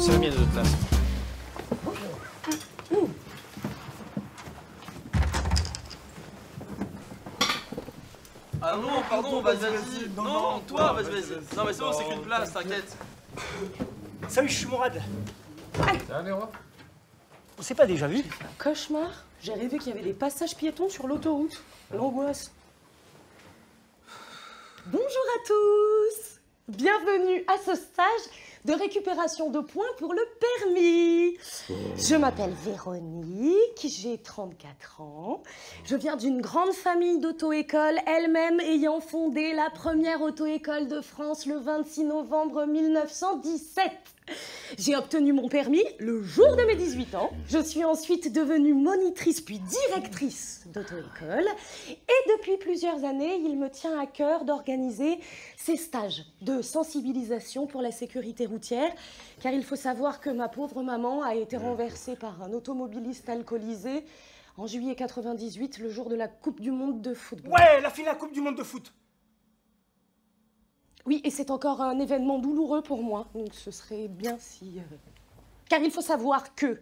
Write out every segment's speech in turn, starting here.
C'est la mienne de toute façon. Ah non, pardon, vas-y. Non, toi, vas-y. Non, mais c'est bon, c'est qu'une place, t'inquiète. Salut, je suis Mourad. Ça va, Néro? On s'est pas déjà vu? Cauchemar. J'ai rêvé qu'il y avait des passages piétons sur l'autoroute. L'angoisse. Bonjour à tous. Bienvenue à ce stage de récupération de points pour le permis. Je m'appelle Véronique, j'ai 34 ans. Je viens d'une grande famille d'auto-école, elle-même ayant fondé la première auto-école de France le 26 novembre 1917. J'ai obtenu mon permis le jour de mes 18 ans. Je suis ensuite devenue monitrice puis directrice d'auto-école. Et depuis plusieurs années, il me tient à cœur d'organiser ces stages de sensibilisation pour la sécurité routière. Car il faut savoir que ma pauvre maman a été renversée par un automobiliste alcoolisé en juillet 98, le jour de la Coupe du Monde de football. Ouais, la finale Coupe du Monde de foot. Oui, et c'est encore un événement douloureux pour moi, donc ce serait bien si... Car il faut savoir que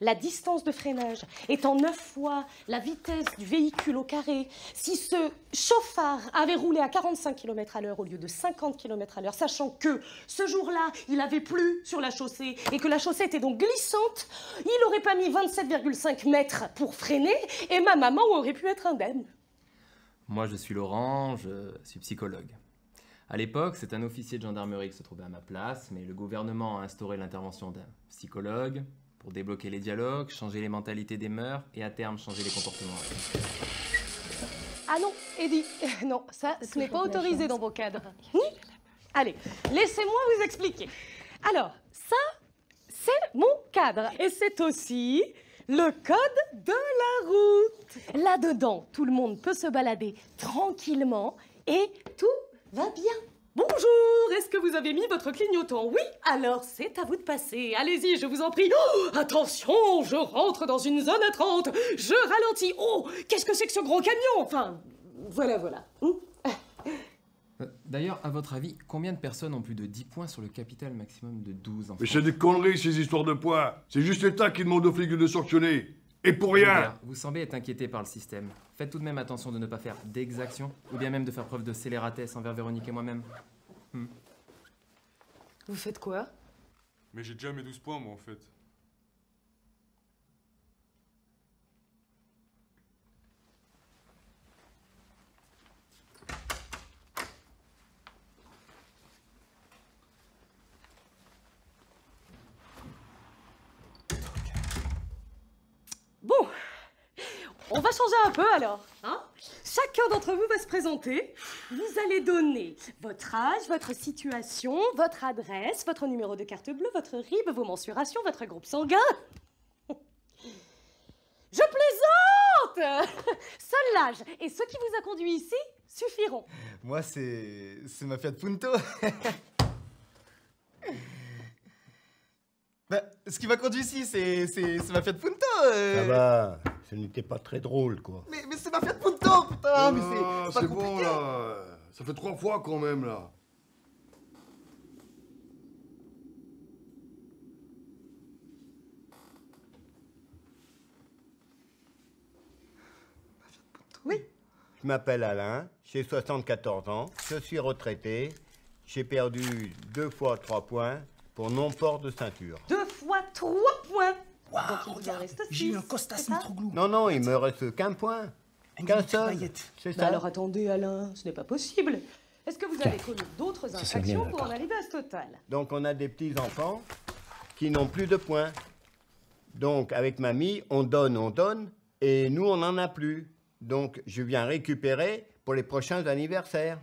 la distance de freinage étant 9 fois la vitesse du véhicule au carré, si ce chauffard avait roulé à 45 km/h au lieu de 50 km/h, sachant que ce jour-là, il avait plu sur la chaussée et que la chaussée était donc glissante, il n'aurait pas mis 27,5 mètres pour freiner et ma maman aurait pu être indemne. Moi, je suis Laurent, je suis psychologue. À l'époque, c'est un officier de gendarmerie qui se trouvait à ma place, mais le gouvernement a instauré l'intervention d'un psychologue pour débloquer les dialogues, changer les mentalités des mœurs et à terme changer les comportements. Ah non, Eddie, non, ça, ce n'est pas autorisé dans vos cadres. Allez, laissez-moi vous expliquer. Alors, ça, c'est mon cadre. Et c'est aussi le code de la route. Là-dedans, tout le monde peut se balader tranquillement et tout va bien. Bonjour, est-ce que vous avez mis votre clignotant? Oui, alors c'est à vous de passer. Allez-y, je vous en prie. Oh, attention, je rentre dans une zone à 30. Je ralentis. Oh, qu'est-ce que c'est que ce gros camion? Enfin, voilà. D'ailleurs, à votre avis, combien de personnes ont plus de 10 points sur le capital maximum de 12 en Mais France? c'est des conneries, ces histoires de points. C'est juste l'État qui demande aux flics de sanctionner. Et pour rien. Vous semblez être inquiété par le système. Faites tout de même attention de ne pas faire d'exactions, ou bien même de faire preuve de scélératesse envers Véronique et moi-même. Vous faites quoi? Mais j'ai déjà mes 12 points, moi, en fait. Bon, on va changer un peu alors, hein? Chacun d'entre vous va se présenter. Vous allez donner votre âge, votre situation, votre adresse, votre numéro de carte bleue, votre RIB, vos mensurations, votre groupe sanguin. Je plaisante! Seul l'âge et ce qui vous a conduit ici suffiront. Moi, c'est ma Fiat Punto. Bah, ce qui m'a conduit ici, c'est ma Fiat Punto. Ça va, ce n'était pas très drôle, quoi. Mais c'est ma Fiat Punto, putain, mais c'est pas C'est compliqué. bon, là. Ça fait 3 fois, quand même, là. Oui. Je m'appelle Alain, j'ai 74 ans, je suis retraité, j'ai perdu 2 fois 3 points pour non-port de ceinture. 2 fois 3 points. Waouh, Donc il vous en regarde, reste j'ai eu un 6, Costas c'est ça? Mitroglou. Non, il me reste qu'un point. Qu'un seul. C'est Mais ça. alors attendez Alain, ce n'est pas possible. Est-ce que vous avez commis d'autres serait infractions bien, pour en d'accord. arriver à ce total? Donc on a des petits-enfants qui n'ont plus de points. Donc avec mamie, on donne, et nous on n'en a plus. Donc je viens récupérer pour les prochains anniversaires.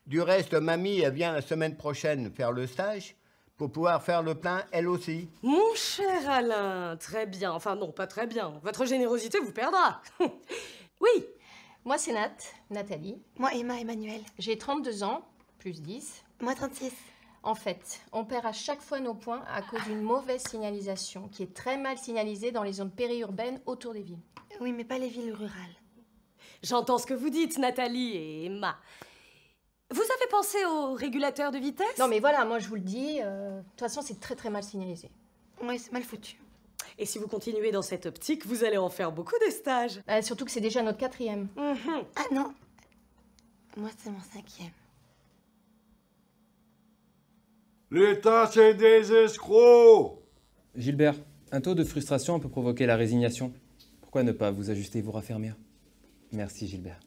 Du reste, mamie, elle vient la semaine prochaine faire le stage pour pouvoir faire le plein elle aussi. Mon cher Alain, très bien. Enfin non, pas très bien. Votre générosité vous perdra. Oui. Moi, c'est Nathalie. Moi, Emma Emmanuel. J'ai 32 ans, plus 10. Moi, 36. En fait, on perd à chaque fois nos points à cause d'une mauvaise signalisation qui est très mal signalisée dans les zones périurbaines autour des villes. Oui, mais pas les villes rurales. J'entends ce que vous dites, Nathalie et Emma. Vous avez pensé au régulateur de vitesse? Non, mais voilà, moi, je vous le dis, de toute façon, c'est très très mal signalisé. Ouais, c'est mal foutu. Et si vous continuez dans cette optique, vous allez en faire beaucoup des stages. Surtout que c'est déjà notre 4e. Ah non. Moi, c'est mon 5e. L'État, c'est des escrocs! Gilbert, un taux de frustration peut provoquer la résignation. Pourquoi ne pas vous ajuster et vous raffermir? Merci Gilbert.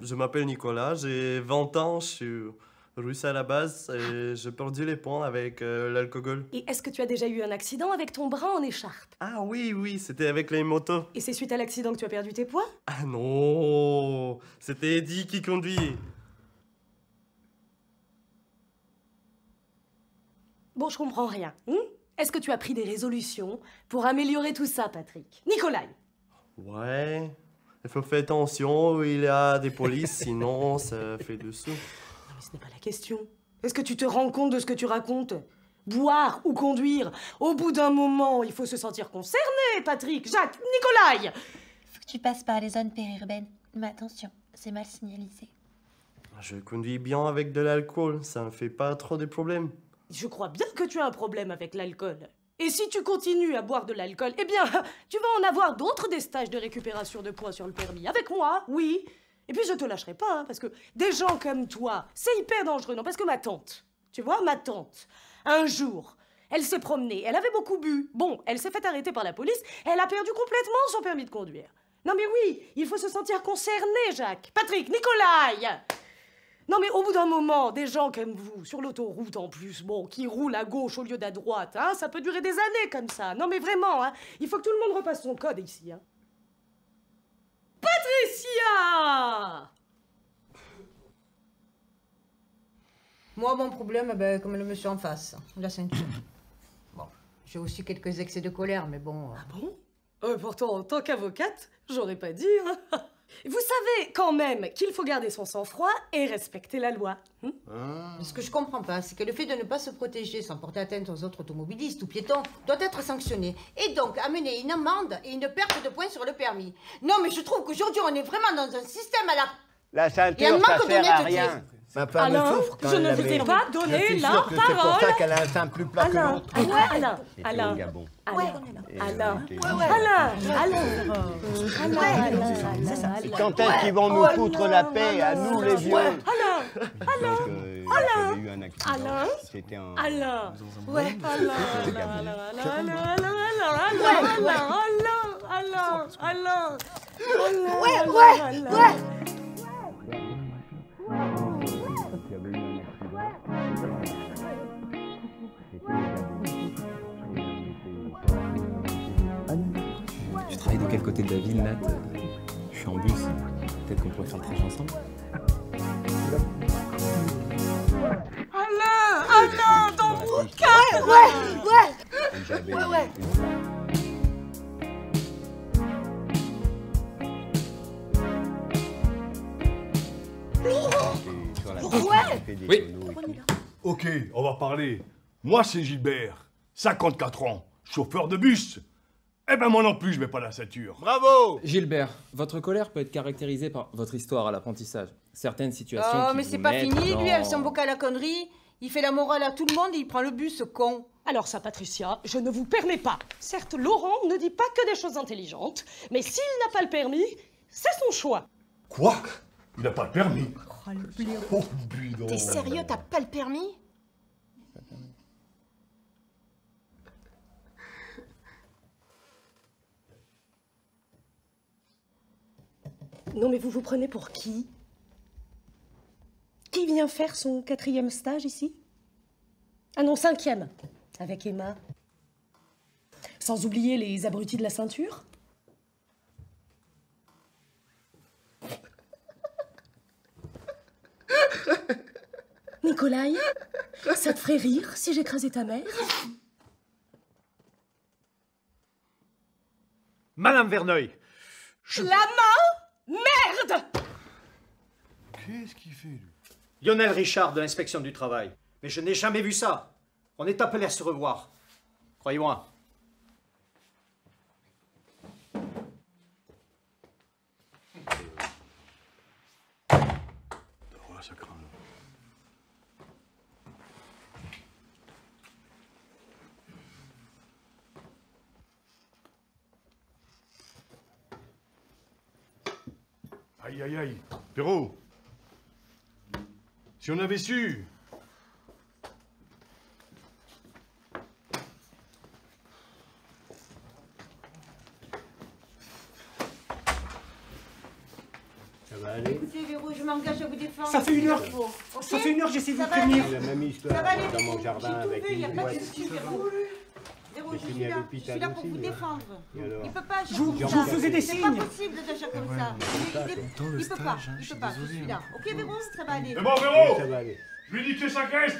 Je m'appelle Nicolas, j'ai 20 ans, je suis russe à la base et j'ai perdu les points avec l'alcool. Et est-ce que tu as déjà eu un accident avec ton bras en écharpe? Ah oui, c'était avec les motos. Et c'est suite à l'accident que tu as perdu tes poids? Ah non, c'était Eddie qui conduit. Bon, je comprends rien. Est-ce que tu as pris des résolutions pour améliorer tout ça, Patrick? Nicolas! Ouais, il faut faire attention où il y a des polices, sinon ça fait dessous. Non mais ce n'est pas la question. Est-ce que tu te rends compte de ce que tu racontes? Boire ou conduire, au bout d'un moment, il faut se sentir concerné, Patrick, Jacques, Nicolas! Faut que tu passes par les zones périurbaines. Mais attention, c'est mal signalisé. Je conduis bien avec de l'alcool, ça me fait pas trop de problèmes. Je crois bien que tu as un problème avec l'alcool. Et si tu continues à boire de l'alcool, eh bien, tu vas en avoir d'autres des stages de récupération de points sur le permis. Avec moi, oui. Et puis je te lâcherai pas, parce que des gens comme toi, c'est hyper dangereux, non? Parce que ma tante, tu vois, ma tante, un jour, elle s'est promenée, elle avait beaucoup bu. Bon, elle s'est fait arrêter par la police, elle a perdu complètement son permis de conduire. Non mais oui, il faut se sentir concerné, Jacques. Patrick, Nicolas! Non mais au bout d'un moment, des gens comme vous, sur l'autoroute en plus, bon, qui roulent à gauche au lieu d'à droite, hein, ça peut durer des années comme ça. Non mais vraiment, hein, il faut que tout le monde repasse son code ici, hein. Patricia! Moi, mon problème, ben, comme le monsieur en face, la ceinture. Bon, j'ai aussi quelques excès de colère, mais bon... Ah bon? Pourtant, en tant qu'avocate, j'aurais pas dit, hein. Vous savez quand même qu'il faut garder son sang-froid et respecter la loi. Ce que je comprends pas, c'est que le fait de ne pas se protéger sans porter atteinte aux autres automobilistes ou piétons doit être sanctionné. Et donc amener une amende et une perte de points sur le permis. Non, mais je trouve qu'aujourd'hui, on est vraiment dans un système à la... La ceinture, Il y a un ça manque sert à d'honnêteté. rien. Ma femme Alain, souffre quand je elle ne l'avait. vous ai pas Je donné suis la sûr que c'est pour parole. ça qu'elle a un sein plus plat que Alain, l'autre. Alain, C'était Alain, au Gabon. Et quand est-ce qu'ils vont nous foutre la paix, à nous les vieux? J'avais eu un accident. C'était en... Alain, Ouais. Tu travailles de quel côté de la ville, Nat? Je suis en bus. Peut-être qu'on pourrait faire le trajet ensemble. Alain, dans mon cœur. Oui. Ok, on va parler. Moi, c'est Gilbert, 54 ans, chauffeur de bus. Eh ben moi non plus, je mets pas la ceinture. Bravo! Gilbert, votre colère peut être caractérisée par votre histoire à l'apprentissage. Certaines situations Oh, qui mais vous c'est pas mettent fini, dans- lui, avec son bocal à conneries. Il fait la morale à tout le monde et il prend le bus, ce con. Alors ça, Patricia, je ne vous permets pas. Certes, Laurent ne dit pas que des choses intelligentes, mais s'il n'a pas le permis, c'est son choix. Quoi? Il n'a pas le permis. Oh, le blaireau. Oh, bidon. T'es sérieux, t'as pas le permis? Non mais vous vous prenez pour qui? Qui vient faire son 4e stage ici? Ah non, 5e, avec Emma. Sans oublier les abrutis de la ceinture. Nicolas, ça te ferait rire si j'écrasais ta mère? Madame Verneuil, La main? Merde! Qu'est-ce qu'il fait, lui? Lionel Richard de l'inspection du travail. Mais je n'ai jamais vu ça. On est appelé à se revoir. Croyez-moi. Oh, ça craint. Aïe, aïe, aïe. Perrault, si on avait su... Ça va aller? Écoutez, Véro, je m'engage à vous défendre. Ça fait une heure. Ok. Ça fait une heure que j'essaie de Ça vous va prévenir. aller. La même histoire Ça va aller, dans mon Véro. jardin J'ai tout avec vu, il n'y a une pas de boîte. souci, Véro. Véro, je fini suis à là. Je l'hôpital suis là pour aussi, vous hein. défendre. Et alors? Il peut pas agir Je vous comme ça. faisais des C'est signes. pas possible d'agir comme ça. Il peut pas, il peut pas. Je suis là. Ok, Véro, ça va aller. C'est bon, Véro! Ça va aller. Je lui dis que sa caisse.